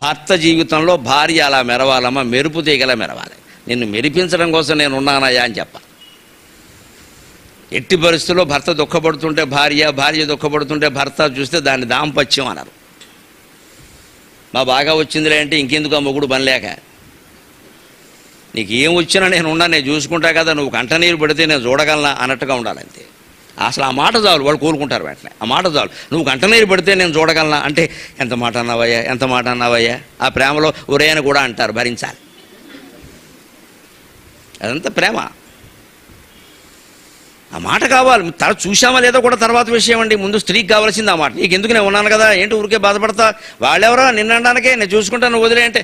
భర్త జీవితంలో భార్య అలా మెరవాలమ్మా, మెరుపు తీగలా మెరవాలి. నిన్ను మెరిపించడం కోసం నేను ఉన్నానయ్యా అని చెప్పాలి. ఎట్టి పరిస్థితుల్లో భర్త దుఃఖపడుతుంటే భార్య దుఃఖపడుతుంటే భర్త చూస్తే దాన్ని దాంపత్యం అన్నారు. బాగా వచ్చిందిలే అంటే ఇంకెందుకు ఆ మొగుడు పనిలేక, నీకు ఏం వచ్చినా నేను ఉన్నా, నేను చూసుకుంటా కదా, నువ్వు కంటనీరు పెడితే నేను చూడగలనా అన్నట్టుగా ఉండాలంతే. అసలు ఆ మాట చాలు, వాళ్ళు కోరుకుంటారు వెంటనే. ఆ మాట చాలు, నువ్వు కంటనీరు పెడితే నేను చూడగలనా అంటే ఎంత మాట అన్నావయ్యా. ఆ ప్రేమలో ఒరే అని కూడా అంటారు, భరించాలి. అదంతా ప్రేమ. ఆ మాట కావాలి. చూసామా లేదో కూడా తర్వాత విషయం అండి. ముందు స్త్రీకి కావాల్సింది ఆ మాట. నీకు ఎందుకు నేను ఉన్నాను కదా, ఏంటి ఊరికే బాధపడతా, వాళ్ళెవరో నిన్నడానికే నేను చూసుకుంటాను, నువ్వు వదిలే అంటే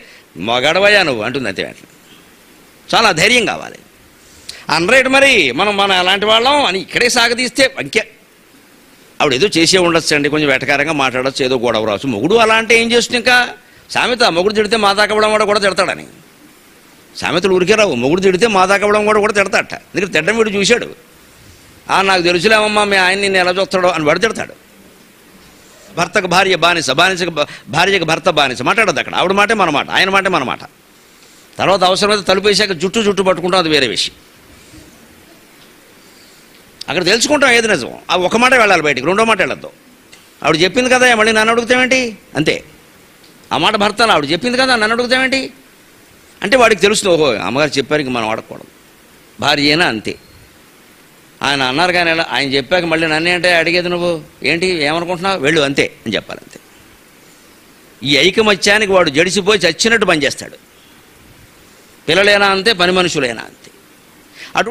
మగడవయ్యా నువ్వు అంటుంది అంతే. వెంటనే చాలా ధైర్యం కావాలి. అనరేట్ మరి మనం అలాంటి వాళ్ళం అని ఇక్కడే సాగదీస్తే ఇంకే ఆవిడ ఏదో చేసే ఉండొచ్చు అండి, కొంచెం వెటకారంగా మాట్లాడచ్చు, ఏదో గొడవ రావచ్చు. మొగుడు అలా అంటే ఏం చేస్తుంది? ఇంకా సామెత, మొగుడు తిడితే మాదాకవడం కూడా తిడతాడని. సామెతలు ఊరికే రావు. మొగుడు తిడితే మాదాకవడం కూడా తిడతాడట. ఎందుకంటే తిట్టడం వీడు చూశాడు. నాకు తెలుసులేమమ్మా మీ ఆయన నిన్ను ఎలా చూస్తాడో అని వాడు తిడతాడు. భర్తకు భార్య బానిస, భార్యకు భర్త బానిస మాట్లాడద్దు అక్కడ. ఆవిడ మాటే మన మాట, ఆయన మాటే మన మాట. తర్వాత అవసరమైతే తలుపేసాక జుట్టు పట్టుకుంటాం, అది వేరే విషయం. అక్కడ తెలుసుకుంటాం ఏది నిజం. ఆ ఒక మాట వెళ్ళాలి బయటికి, రెండో మాట వెళ్ళొద్దు. ఆవిడ చెప్పింది కదా మళ్ళీ నన్ను అడుగుతామేంటి అంతే. ఆ మాట భర్త ఆవిడ చెప్పింది కదా నన్ను అడుగుతామేంటి అంటే వాడికి తెలుస్తుంది, ఓహో అమ్మగారు చెప్పారు ఇంక మనం వాడకూడదు. భార్య అయినా అంతే. ఆయన అన్నారు కానీ ఆయన చెప్పాక మళ్ళీ నన్ను అంటే అడిగేది, నువ్వు ఏంటి ఏమనుకుంటున్నావు, వెళ్ళు అంతే అని చెప్పాలి అంతే. ఈ ఐకమత్యానికి వాడు జడిసిపోయి చచ్చినట్టు పనిచేస్తాడు. పిల్లలైనా అంతే, పని మనుషులైనా అంతే.